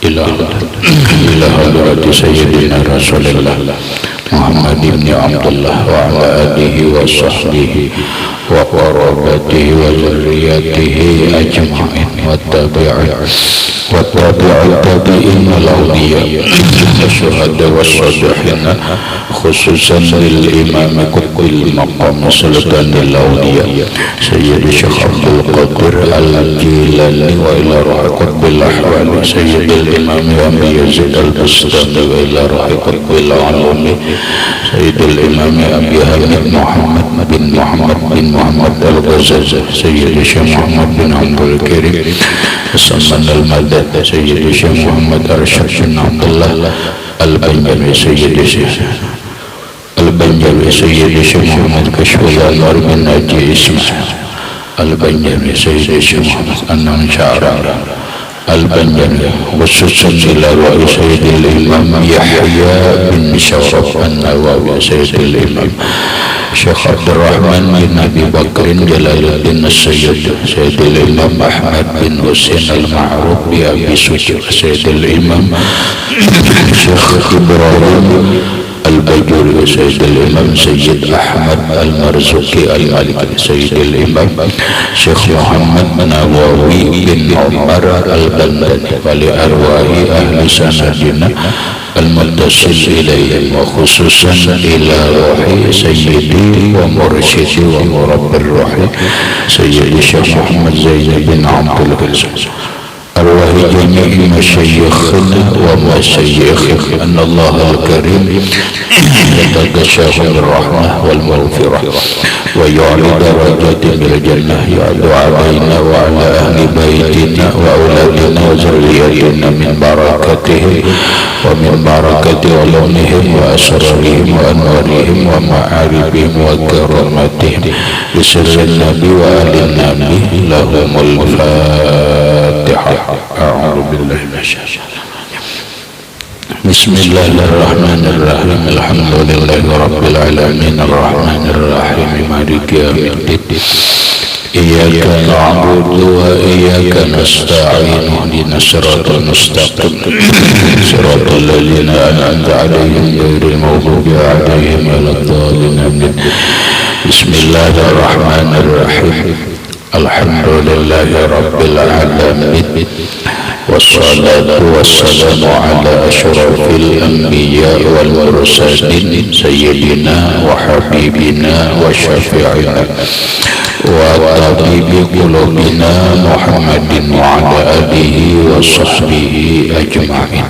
ila hadrati sayyidina Rasulillah Muhammad ibn Abdullah wa ala alihi wa sahbihi wa qarabatihi wa zurriyatihi ajma'in wa tabi'in al-awliya wa syuhada wa salihin khususan lil imam qutbil maqam sultanil awliya sayyid Syekh Abdul Qadir al-Jilani wa ila ruh qutbil ahwal sayyidil imam Abi Yazid al-Bustami wa ila ruh qutbil alumi sayyidil imam Abi Hamid Muhammad bin Muhammad al-Ghazali sayyid Syekh Muhammad bin Abdul Karim Saman al-Madad sayyid Syekh Muhammad Arsyad bin Abdullah al-Banjawi sayyid Syekh Muhammad Kashful Anwar bin Haji Ismail al-Banjawi sayyid Syekh Muhammad Anam Sya'ra al-Banjawi khususan ila ruhi sayyidil imam Yahya bin Syaraf an-Nawawi sayyidil imam Syekh Abdurrahman bin Abi Bakrin Jalaluddin As-Sayyid sayyidil imam Ahmad bin Husain al-Ma'ruf bi Abi Sujud sayyidil imam Syekh Ibrahim al-Bajuri sayyidil imam Sayyid Ahmad al-Marzuki al-Maliki sayyidil imam Syekh Muhammad Nawawi bin Umar al-Bandani wali arwahi ahli sanadina al-muttasil ilayhim wa khususan ila ruhi sayyidi wa mursyidi wa murabbir ruhi sayyidi Syekh Muhammad Zainab bin Abdul Ghazali arwahi jami'i masyayikhina wa masyayikhina anna Allah al-Karim yatagashahu bir-rahmah wal-maghfirah wa yu'li darajatin bil jannah ya'du 'alaina wa 'ala ahli baitina wa auladina wa zurriyyatina min barakatihi wa min barakati ulumihim wa asrarihim wa anwarihim wa ma'aribihim wa karamatihim bi sirrin nabi wa alin nabi lahumul fatihah. A'udzu billahi minasy Bismillahirrahmanirrahim. Alhamdulillahi rabbil alamin arrahmanir rahim maliki yaumiddin. Iyyaka na'budu wa iyyaka nasta'in ihdinas siratal mustaqim siratal ladzina an'amta 'alaihim ghairil maghdubi 'alaihim waladdallin. Bismillahirrahmanirrahim. Alhamdulillahi rabbil alamin. Wassalatu wassalamu ala asyrafil anbiya wal mursalin sayyidina wa habibina wa syafi'ina wa tabibi qulubina Muhammadin wa ala alihi wa sahbihi ajma'in.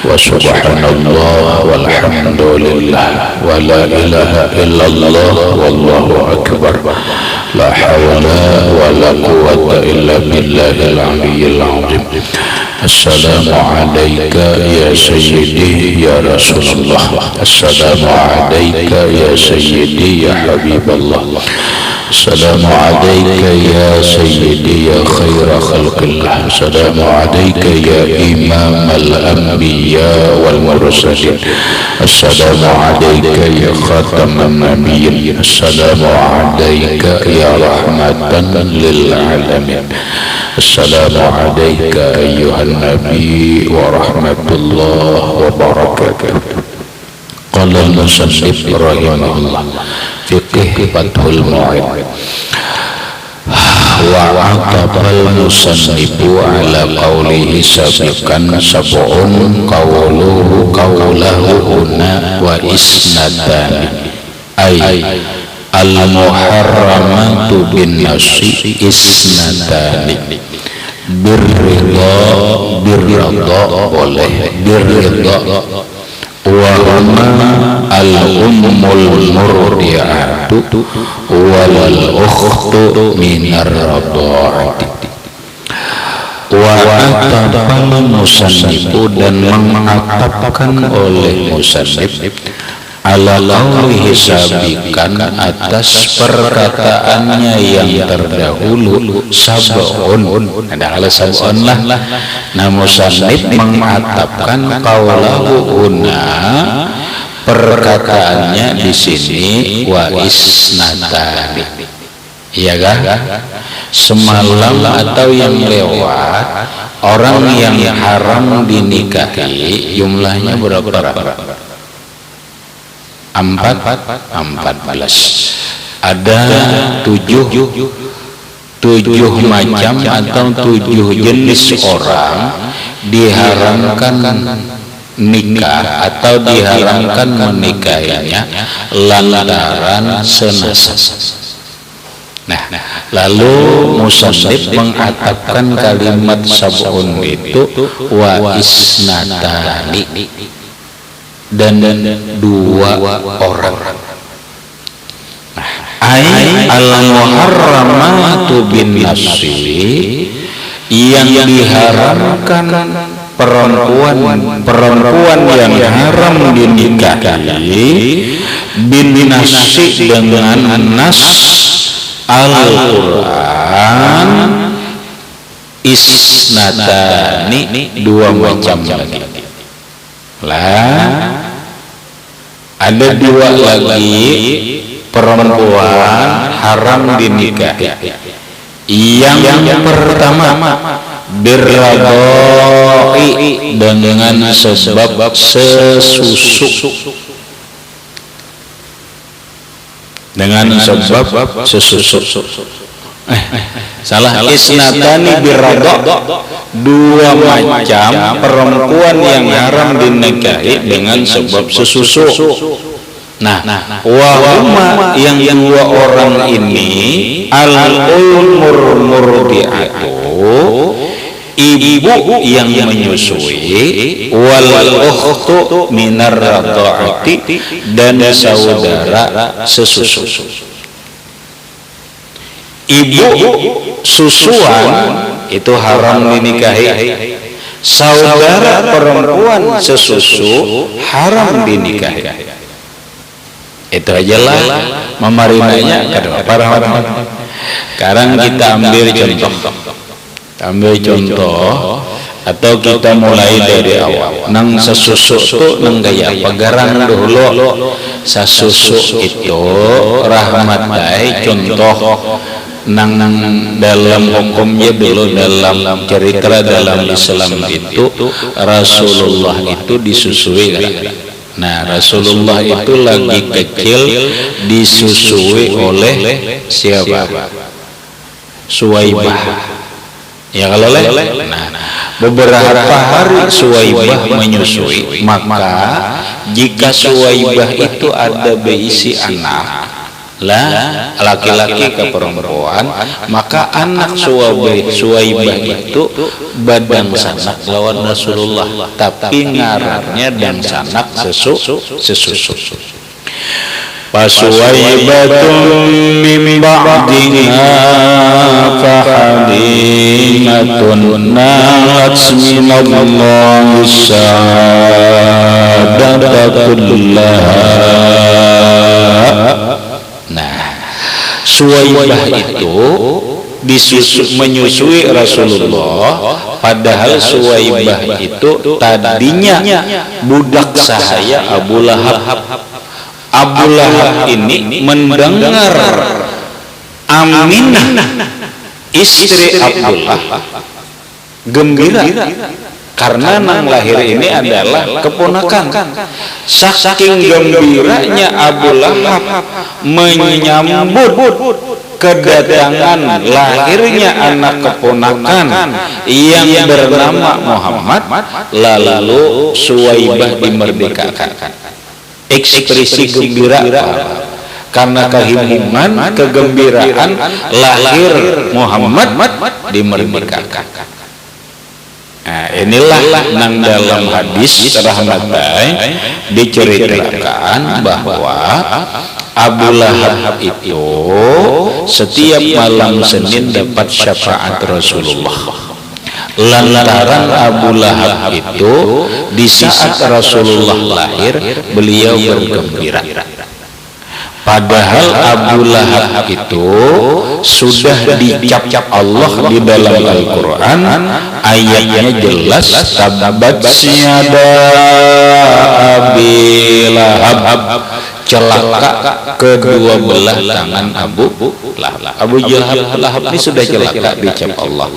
Wa subhanallah walhamdulillah wa la ilaha illallah wallahu akbar. La hawla wa la quwwata illa billahil aliyyil azim. Assalamu alayka ya sayyidi ya Rasulullah. Assalamu alayka ya sayyidi ya Habiballah. Assalamu alayka ya sayyidi ya khaira khalqillah. Assalamu alayka ya imam al-anbiya wal mursalin. Assalamu alayka ya khataman nabiyyin. Assalamu alayka ya rahmatan lil alamin. Assalamu alayka ayyuhan nabi wa rahmatullah wa barakatuh. Qala al-musannif rahimahullah fiqh Fathul Mu'in wa aqabal musannifu ala qawlihi sabiqan sab'un qawluhu huna wa isnadani ay al-muharramatu bin nasi isnadani birrida boleh birrida wa huma al-ummul murdi'atu wal ukhtu minar radha'ati. Wa atabal musannifu dan mengatapkan oleh musannif ala qawlihi sabiqan atas perkataannya yang terdahulu sab'un. Ada ala sab'un lah. Nah musannif mengatapkan qawlahu huna perkataannya di sini wa isnadani Iya kan? Semalam atau yang lewat orang yang haram dinikahi jumlahnya berapa? 14. Ada 7 macam atau 7 jenis orang diharamkan nikah atau diharamkan menikahinya lantaran senasab. Nah, lalu musannif mengatapkan kalimat sab'un itu wa isnatani, dan 2 orang. Ai al-muharramatu bin nasi, yang diharamkan perempuan yang haram dinikahi bin nasi dengan nas Al-Quran isnatani, 2 macam lagi. Lah ada 2 lagi perempuan haram dinikahi. Yang pertama birradai, dengan sebab sesusu. Dengan sebab sesusu. Salah. Isnatani birradha, 2 macam perempuan yang haram dinikahi dengan sebab sesusu. Nah, wahuma, yang 2 orang ini al-umur murdi'atu, ibu yang menyusui, wal ukhtu minar radha'ati, dan saudara sesusu. Ibu susuan itu haram dinikahi, saudara perempuan sesusu haram dinikahi. Itu aja lah memarinanya para orang. Sekarang kita ambil contoh atau kita mulai dari awal. Nang sesusu itu nang gaya pegarang dulu. Sesusu itu rahmat baik, contoh nang dalam hukumnya dulu, dalam cerita dalam Islam itu Rasulullah itu disusui kan? Nah, Rasulullah itu lagi kecil disusui oleh siapa? Suwaibah. Ya kalau nah, beberapa hari Suwaibah menyusui, maka jika Suwaibah itu ada berisi anak, lah laki-laki ke perempuan, maka anak Suwaibah itu badang sanak lawan Rasulullah, tapi ngarannya dan sanak sesusu. Fasuwaibatun min ba'diha fahalimatun nalat minallahi sadaqatullaha. Nah, Suwaibah itu menyusui Rasulullah, padahal Suwaibah itu tadinya budak sahaya Abu Lahab. Abu Lahab ini mendengar Aminah istri Abdullah gembira karena nang lahir ini adalah keponakan. Saking gembiranya Abu Lahab menyambut kedatangan lahirnya anak keponakan yang bernama Muhammad, lalu Suwaibah dimerdekakan. Ekspresi gembira karena kehimungan, kegembiraan lahir Muhammad dimerdekakan. Nah, inilah nang dalam hadis rahmat baik diceritakan bahwa Abu Lahab itu setiap malam Senin dapat syafaat Rasulullah. Lantaran Abu Lahab itu di saat Rasulullah lahir beliau bergembira. Padahal Abu Lahab itu sudah dicap Allah di dalam Al-Quran, ayatnya jelas, tabat yada Abi Lahab celaka kedua belah tangan Abu Lahab. Abu Lahab ini sudah celaka dicap Allah.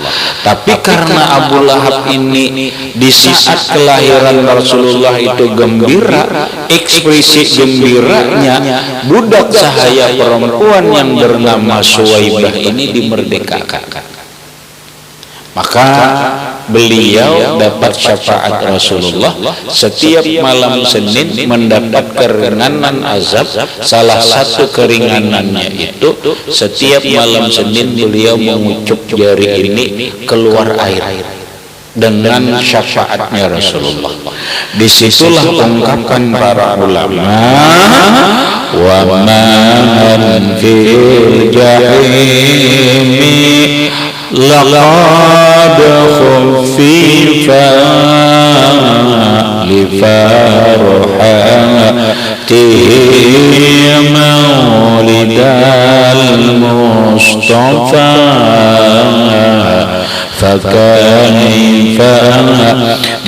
Tapi karena Abu Lahab ini di saat kelahiran Rasulullah itu gembira, ekspresi gembiranya budak sahaya perempuan yang bernama Suwaibah ini dimerdekakan. Maka beliau dapat syafaat Rasulullah setiap malam Senin mendapat keringanan azab. Salah satu keringanannya itu setiap malam Senin beliau mengucup jari ini keluar air dengan syafaatnya Rasulullah. Disitulah ungkapan para ulama, wa man fil jahimi laqad khuffifa li farhatihi maulidal Mustafa fakaifa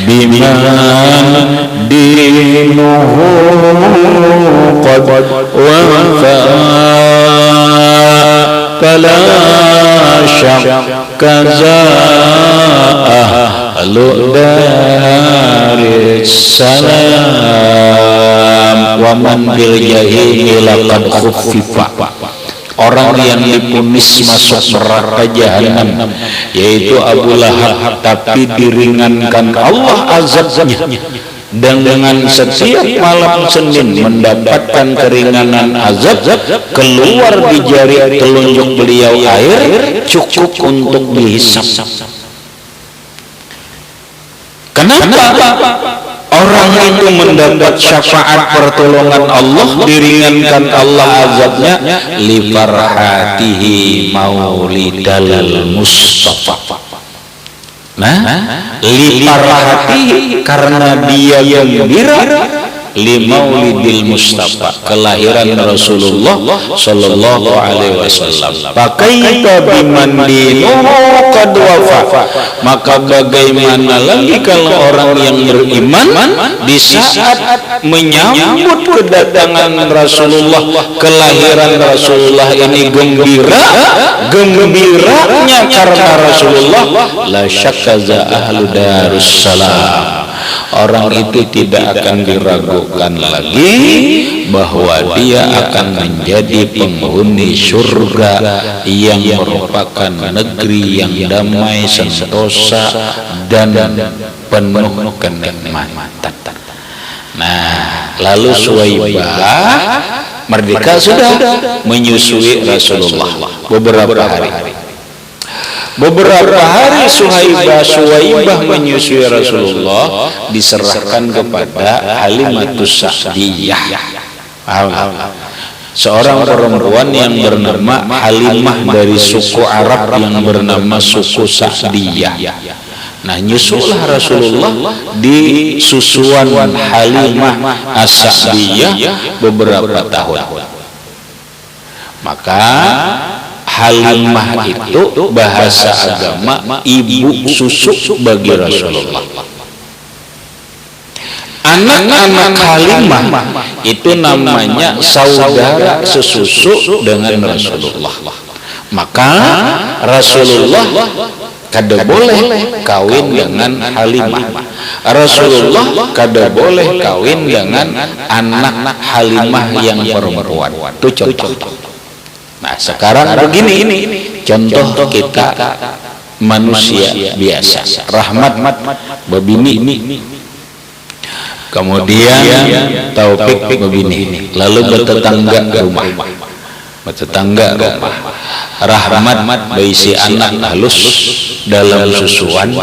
biman dinuhu qad wafa fala syakka za'ahlu daris salam wa man bil jahili laqad khuffifa. Orang yang dipunis masuk neraka jahanam yaitu Abu Lahab, tapi diringankan Allah azabnya, dan dengan setiap malam Senin mendapatkan keringanan azab, keluar di jari telunjuk beliau air cukup untuk dihisap. Kenapa? Orang itu mendapat syafaat pertolongan Allah, diringankan Allah azabnya, li farhatihi maulidal Mustafa. Nah, li farhatihi karena dia gembira, li maulidil Mustafa, kelahiran Rasulullah sallallahu alaihi wasallam. Fakaita biman dinuhu qad wafa, maka bagaimana lagi kalau orang yang beriman di saat menyambut kedatangan Rasulullah, kelahiran Rasulullah ini gembiranya karena Rasulullah, la syakkaza ahlu darussalam, orang itu tidak akan diragukan lagi bahwa dia akan menjadi penghuni surga yang merupakan negeri yang damai, sentosa, dan penuh kenikmatan. Nah, lalu Suwaibah merdeka sudah, menyusui Rasulullah beberapa hari. Suwaibah menyusui Rasulullah, diserahkan kepada Halimatus Sa'diyah, seorang perempuan yang bernama Halimah dari suku Arab yang bernama suku Sa'diyah. Nah, nyusulah Rasulullah di susuan Halimah As-Sa'diyah beberapa tahun. Maka Halimah itu bahasa agama ibu susu bagi Rasulullah. Anak-anak Halimah itu namanya saudara sesusu dengan Rasulullah. Maka Rasulullah kada boleh kawin dengan Halimah. Rasulullah kada boleh kawin dengan anak Halimah yang perempuan. Itu contoh. Nah, sekarang begini, contoh kita manusia biasa, Rahmat bebini, kemudian Taufik bebini, lalu bertetangga rumah. Rahmat berisi anak halus dalam susuan,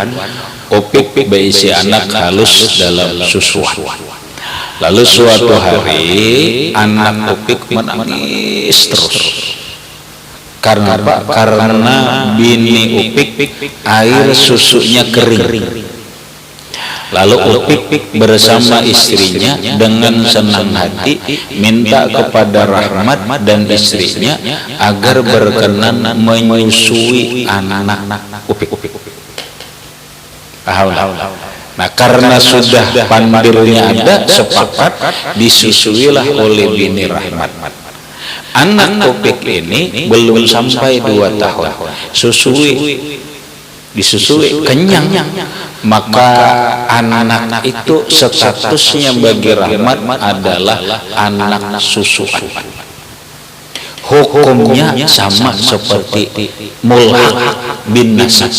Upik berisi anak halus dalam susuan. Lalu suatu hari anak Upik menangis terus. Karena apa? Karena bini Upik air susunya kering. Lalu Upik bersama istrinya dengan senang hati minta kepada Rahmat dan istrinya agar berkenan menyusui anak Upik. Nah karena sudah pandirnya ada, sepakat disusuilah oleh bini Rahmat. Anak Topik ini belum sampai 2 tahun, disusui kenyang, maka anak itu statusnya bagi Rahmat adalah anak susuan. Hukumnya sama seperti mulhaq bin nasab,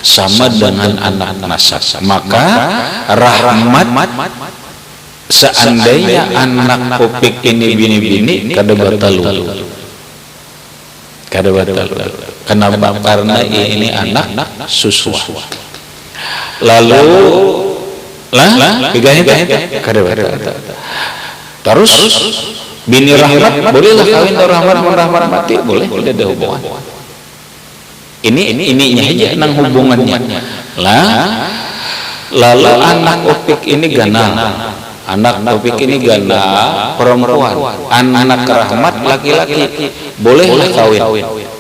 sama dengan anak nasab. Maka Rahmat seandainya anak Topik ini bini-bini kada batalu. Kenapa? Karena ini anak susuan. Lalu kada batalu. Terus bini Rahmat bolehlah kawin Rahmat mati, boleh, tidak ada hubungan. Ininya aja nang hubungannya. Lalu anak Topik ini ganal. Anak Topik ini ganda perempuan, anak Rahmat laki-laki, bolehlah kawin?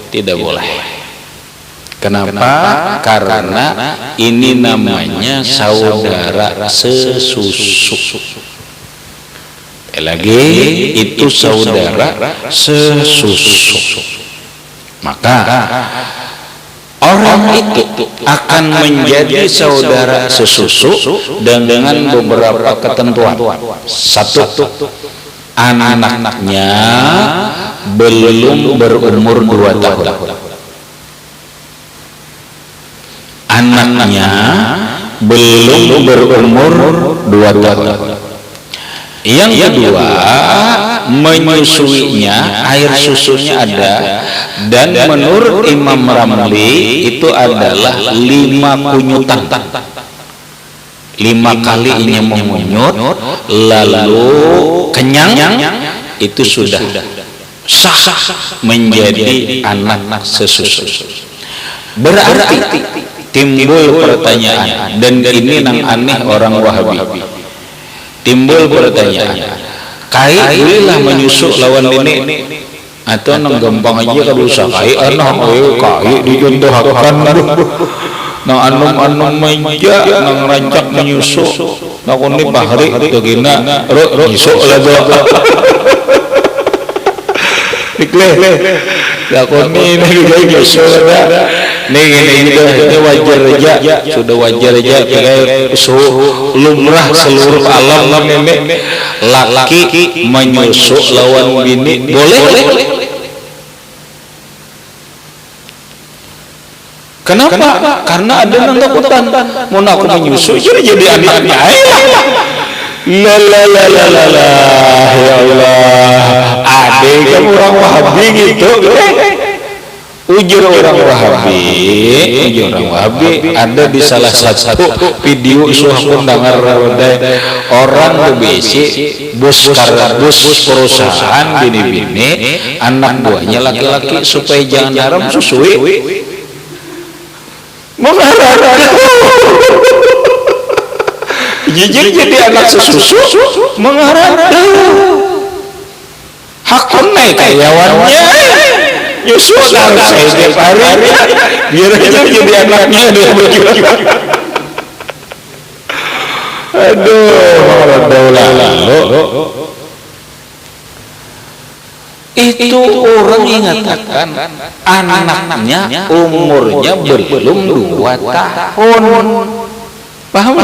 Tidak boleh. Kenapa? Karena ini namanya saudara sesusu. Lagi itu saudara sesusu. Maka orang itu akan menjadi saudara sesusu dengan beberapa ketentuan. Satu, anaknya belum berumur 2 tahun. Anaknya belum berumur 2 tahun. Yang kedua, menyusuinya, air susunya ada, dan menurut Imam Ramli itu adalah 5 kunyutan, 5 kali ini mengunyut lalu kenyang, itu sudah sah menjadi anak sesusu. Berarti timbul pertanyaan, dan ini nang aneh orang Wahabi. Timbul pertanyaan, kai bolehlah menyusu lawan ini atau nang gampang aja kalau usah kai anak kai dicontohkan nang anum meja nang rancak menyusu nang ini bahari begina nyusu lagi ikhlas lakoni ini nyusu ini wajar aja, sudah wajar aja pakai suhu lumrah seluruh alam ini laki menyusu lawan bini boleh. Kenapa? Karena ada yang takutan mau aku menyusu jadi anaknya. La ya Allah, ada kan orang Wahabi gitu. Ujur orang Wahabi ada di salah satu video suah pendengar orang besi bos perusahaan bini-bini anak buahnya laki-laki supaya jangan haram susui mengharap jijik jadi anak sesusu mengharap hakun naik karyawannya Yusuf harus saya setiap hari biar aja jadi anaknya ada berjuang. Aduh, lalu itu orang mengatakan anaknya umurnya belum 2 tahun. Paham?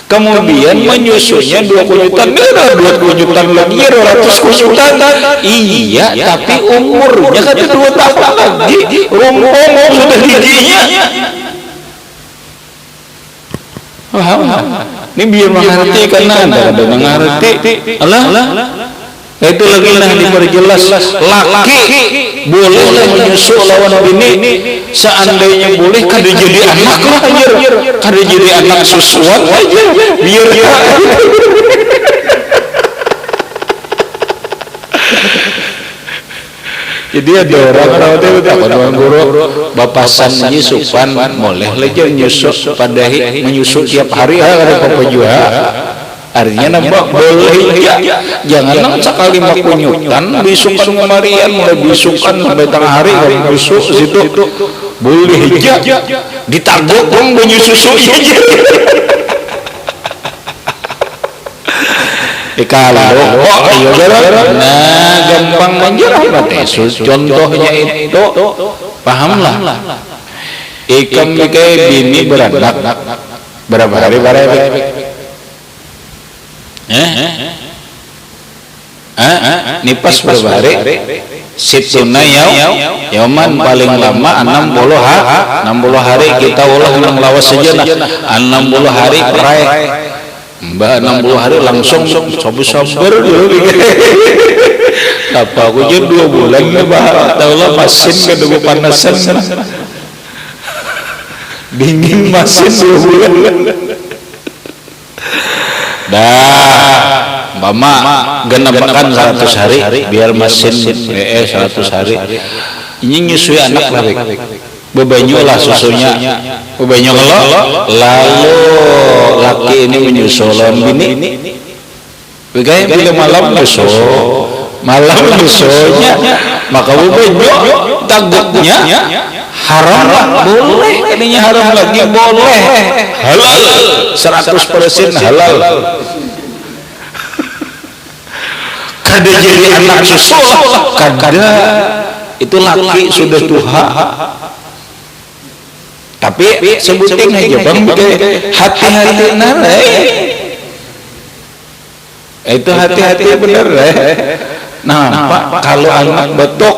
Kemudian menyusunya 2 kunyutan, 2 kunyutan lagi 200 kunyutan. Iya, tapi umurnya kan 2 tahun lagi. Umur sudah giginya. Paham? Ini biar mengerti karena ada mengerti. Allah. Itu lagi nah diperjelas laki boleh menyusu lawan bini seandainya boleh kada jadi anak aja kada jadi anak susuan aja biar ya jadi ada orang itu takut guru bapasan menyusupan boleh aja menyusu padahi menyusu tiap hari ada pejuah. Artinya nambah boleh ya, jangan sekali makunyutan bisukan kemarian mulai bisukan sampai tengah hari kalau besuk situ boleh ya ditanggung menyusu aja. Kalau ayo jalan. Nah, gampang menjerah mate. Contohnya itu pahamlah. Ikam bikai bini beranak berapa hari berapa? Nipas berapa hari? Situna yaman paling lama 60 hari kita ulah ulang lawas saja lah 60 hari perai mbak 60 hari langsung sabar dulu apa aku je 2 bulan bah taulah masin kedua panasan dingin masin 2 bulan dah Mama genapakan 100 hari biar mesin 100 hari ini nyusui anak lagi bebanyu lah susunya bebanyu lalu laki ini menyusul bini begitu bila malam nyusulnya maka bebanyu taguknya haram boleh tadinya haram lagi boleh halal 100% halal kada jadi anak susu kada itu laki sudah tuha tapi sebutin aja bang hati-hati nare itu hati-hati bener nah pak kalau anak betok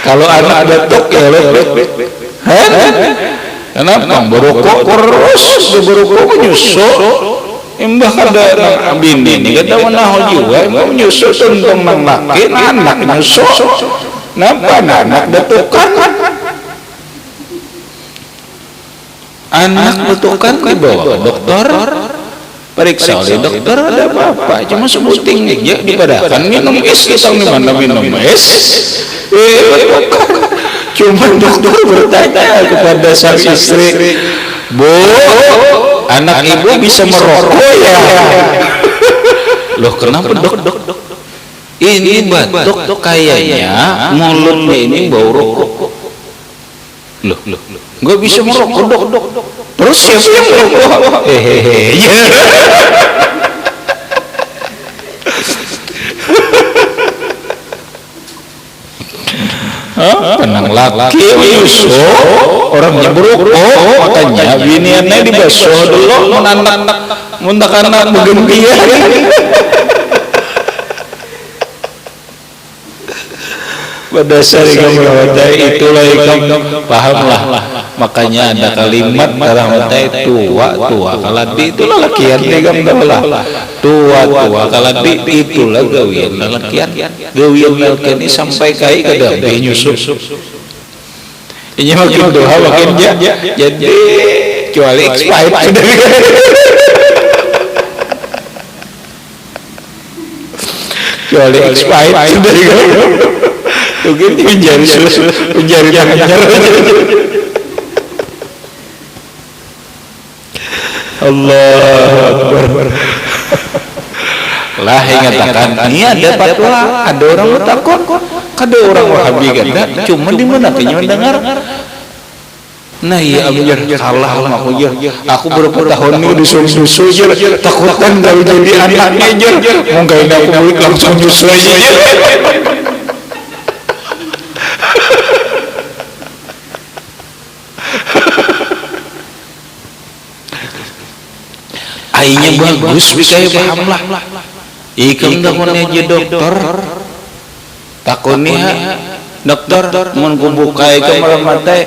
kalau anak betok ya kenapa berokok terus berokok menyusul imbah kada bini ini kada menahu juga imbah menyusul tentang laki anak menyusul kenapa anak betukan anak betukan dibawa ke dokter periksa oleh dokter ada apa-apa cuma sebuting aja dipadakan minum es kita mana minum es betukan cuma dokter bertanya kepada sang istri, Bu, anak ibu bisa merokok ya? Loh kenapa dok? Ini batuk kayaknya mulutnya ini bau rokok. Loh, nggak bisa merokok dok. Terus siapa yang merokok? Penang laki menyusul orangnya berokok makanya biniannya dibasuh dulu anak begembira pada sari kamu itulah ikam pahamlah makanya ada kalimat dalam matai tua kaladi itulah lakian ikam dah tua kaladi itulah gawian lakian ini sampai kai kada nyusup ini makin doa makin jadi kecuali expired kecuali expired mungkin menjadi tangannya Allah Akbar lah ingatakan ini ada fatwa ada orang takut ada orang Wahabi kan cuma di mana kayaknya mendengar nah iya ajar salah lah aku berapa tahun ini disusul takutan kalau jadi anaknya aja mungkin aku balik langsung nyusul aja ainya bagus bisa paham lah ikam takutnya aja dokter takutnya dokter mengkubukai ke mata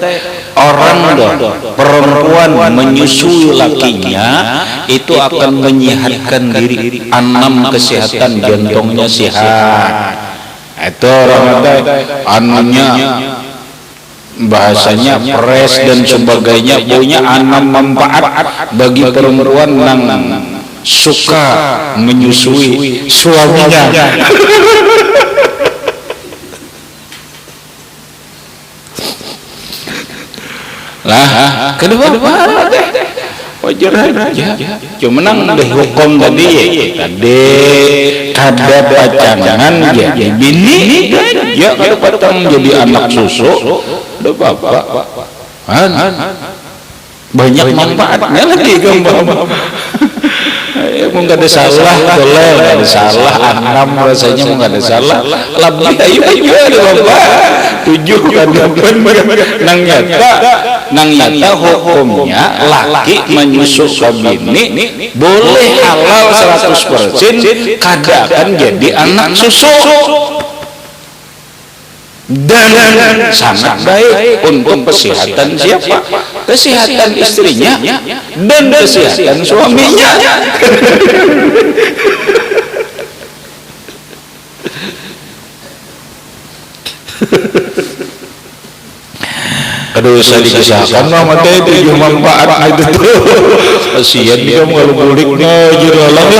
orang perempuan menyusui lakinya itu akan menyehatkan diri 6 kesehatan jantungnya sehat itu orang anunya bahasanya pres dan sebagainya punya 6 manfaat bagi perempuan yang suka menyusui suaminya lah kedua wajar aja cuma nang deh hukum tadi kada pacangan jadi bini ya kada patang jadi anak susu udah bapak banyak manfaatnya lagi gambar. Mau nggak ada salah, boleh nggak ada salah. 6 rasanya mau nggak ada salah. Lebih ayo ada bapak 7 kan 8 nang nyata hukumnya laki menyusu ke bini boleh halal 100%, kada akan jadi anak susu. Dan sangat baik untuk kesehatan siapa? Kesehatan istrinya dan kesehatan suaminya. Aduh, saya dikisahkan mah teh 7 manfaat itu tuh. Kasihan dia kalau buliknya juralang.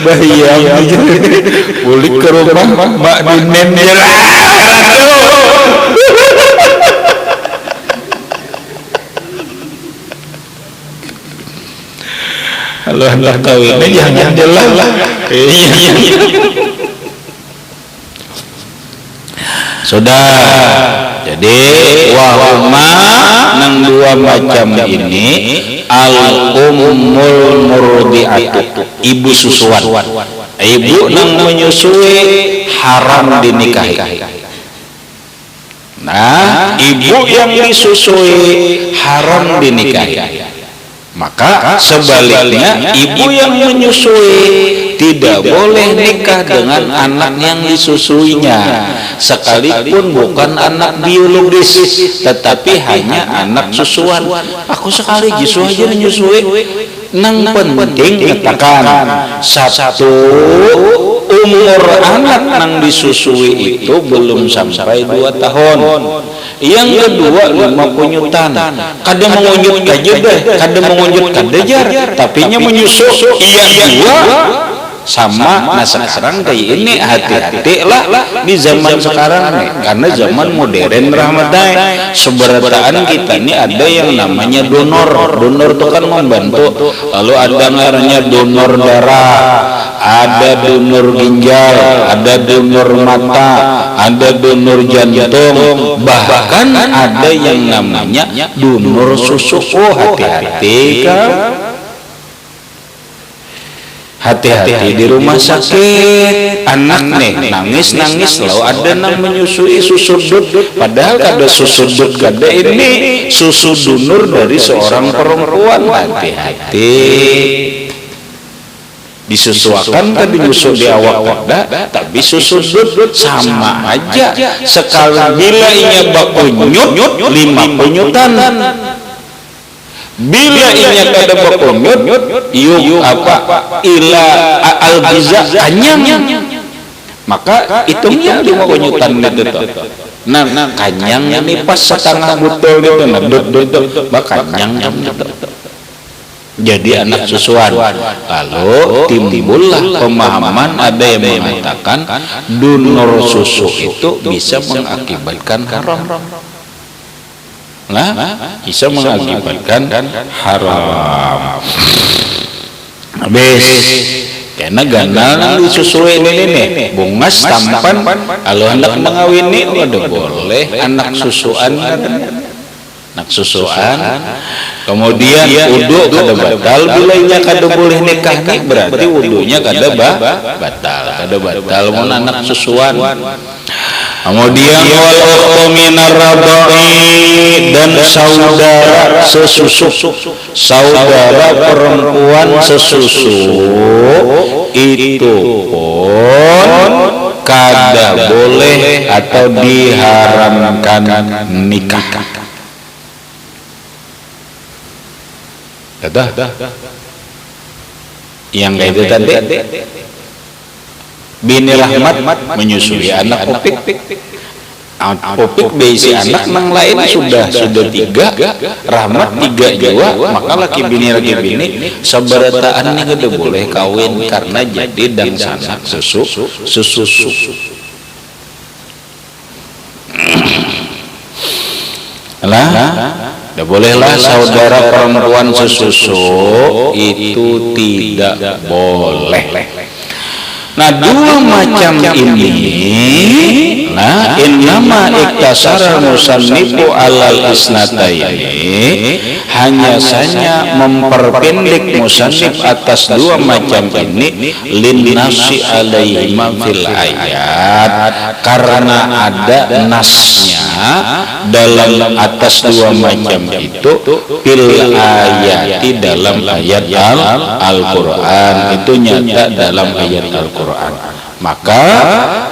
Bahaya bulik ke rumah mak dinen kalau hendak kawinnya jangan jelas lah. Sudah, jadi wahuma nang 2 macam ini al-ummul murdi'atu, ibu susuan. Ibu nang menyusui haram dinikahi. Nah, ibu yang disusui haram dinikahi. Maka sebaliknya ibu yang menyusui tidak boleh nikah dengan anak yang disusuinya, sekalipun bukan anak biologis tetapi hanya anak susuan. Aku sekali jisu aja menyusui. Nang penting katakan satu, umur anak nang disusui itu belum sampai 2 tahun. Yang kedua 5 punyutan. Kada mengunjut kaje deh, kada mengunjut kadejar, tapi nya menyusu iya dua sama. Nah sekarang kayak ini hati-hati lah di zaman sekarang nih, karena zaman modern rahmatai. Seberataan kita ini ada yang namanya donor itu kan membantu. Lalu ada ngarannya donor darah, ada donor ginjal, ada donor mata, ada donor jantung, bahkan ada yang namanya donor susu. Oh, hati-hati kan. Hati-hati di rumah sakit, anak nih nangis lalu ada nang menyusui susu dut, padahal kada susu dut, kada ini susu donor dari seorang perempuan. Hati-hati, disusuakan kan dinyusu di awak kada, tapi susu dut sama aja. Sekali bila inya bakunyut 5 punyutan. Bila inya kada bakunyut yuk apa ila al-giza kanyang, maka hitungnya 5 punyutan gitu tuh. Nah kanyang ini pas setengah botol gitu, nah dut bakanyang gitu. Jadi anak susuan. Lalu timbullah pemahaman, ada yang mengatakan donor susu itu bisa mengakibatkan haram. Nah, bisa mengakibatkan haram. Habis karena ganal disusui ini bungas tampan. Kalau hendak mengawini udah boleh anak susuan. Anak susuan. Kemudian wudu kada batal, bila inya kada boleh nikah nih berarti wudunya kada batal. Kada batal mun anak susuan. Kemudian wal ukhtu minar radha'i, dan saudara sesusu, saudara perempuan sesusu itu pun kada boleh atau diharamkan nikah. Dah. Yang kayak itu tadi bini rahmat menyusui anak popik. Popik berisi anak nang lain sudah 3, rahmat 3 jiwa, maka laki bini seberataan ini kada boleh kawin karena jadi dan sanak susu. Lah, tidak bolehlah saudara perempuan sesusu, itu tidak boleh. Nah 2 macam ini Nah, innama iktasara musannifu alal isnataini, hanya saja memperpendek musannif atas dua macam ini, linnasi alaihima fil ayat, karena ada nasnya dalam atas dua macam itu fil ayati, dalam ayat Al-Quran, itu nyata dalam ayat Al-Quran. Maka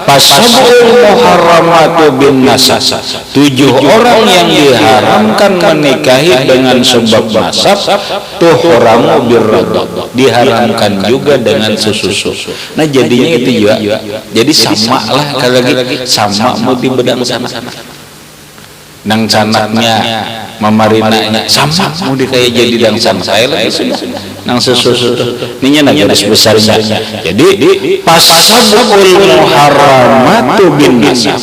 pasabul muharramatu bin nasab, 7 orang yang diharamkan menikahi dengan sebab nasab, tuhramu birradha, diharamkan juga dengan sesusu. Nah jadinya itu juga, jadi sama lah, kalau lagi sama mau di bedang sana, nang sanaknya memarinanya sama mau dikaya jadi dang sana, saya lagi sudah nang sesusu ini nya garis besarnya. Jadi pasabul muharramatu bin nasab,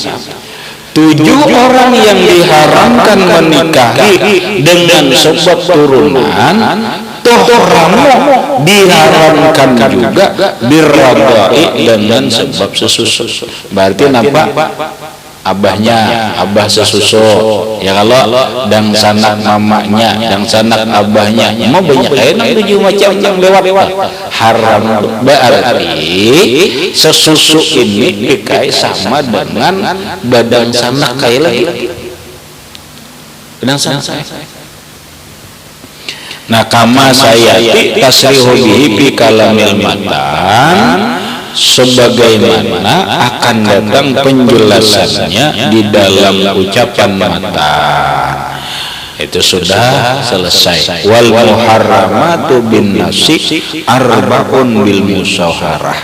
7 orang yang diharamkan menikahi dengan sebab turunan, tuhramu diharamkan juga birradai, dengan sebab sesusu. Berarti apa? Abahnya, abah sesusu ya, kalau dang sanak mamanya, dang sanak abahnya, mau banyak enak 7 macam yang lewat haram. Berarti sesusu ini dikai sama dengan badang sanak kayak lagi badang sanak. Nah kama sayati tasrihu bihi fi kalamil matan, sebagaimana akan datang penjelasannya di dalam ucapan matan. Itu sudah selesai. Wal muharramatu bin nasi arba'un bil musyawarah.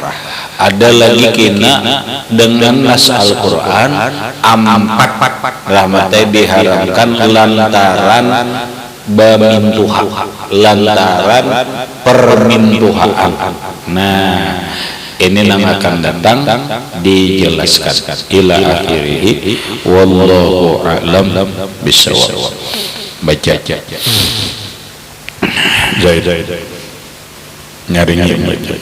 Ada lagi kena dengan nas Al-Quran 4 rahmatnya diharamkan lantaran bamintuha, lantaran permintuhaan. Nah ini yang akan datang dijelaskan ila akhirih, wallahu a'lam bishawab. Baca Zaid nyarinya baca.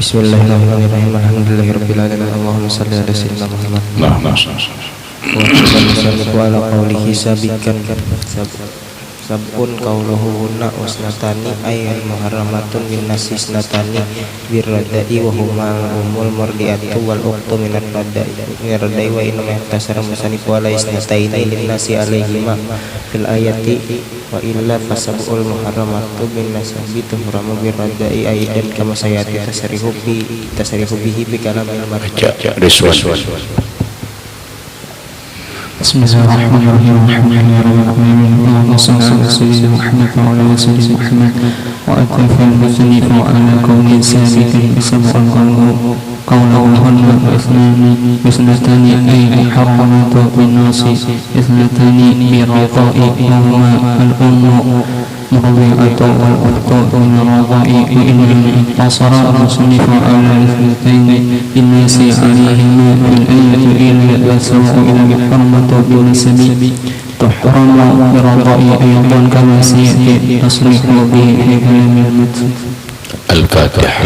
Bismillahirrahmanirrahim. Alhamdulillahirabbil alamin. Allahumma shalli ala sayyidina Muhammad. Wa sallallahu ala qaulihi sabiqan sabun qauluhu hunna usnatani ayal muharramatun min nasisnatani birradai wa huma umul murdiatu wal uqtu minat radai wa inna yahtasara musanifu ala isnataini lin nasi alaihima fil ayati wa illa fasabul muharramatu bin nasabi tuhramu birradai aidan kama sayati tasrihu bihi bi kalamil marja. Bismillahirrahmanirrahim. Allahumma shalli ala sayyidina Muhammad wa ala sayyidina Muhammad wa atafil musannif ala qawli sabiqin sab'an qawluhu hunna isnatani ay muharramatu bin nasi isnatani bi radai huma al-ummu مرضعة والأخت من الرضاء وإن اقتصر المصنف على الاثنتين الناس عليهما في الآية إلا الأسوأ إلى الحرمة بالنسب تحرم برضاء أيضا كما سيأتي تصريح به في كلام المتن. الفاتحة.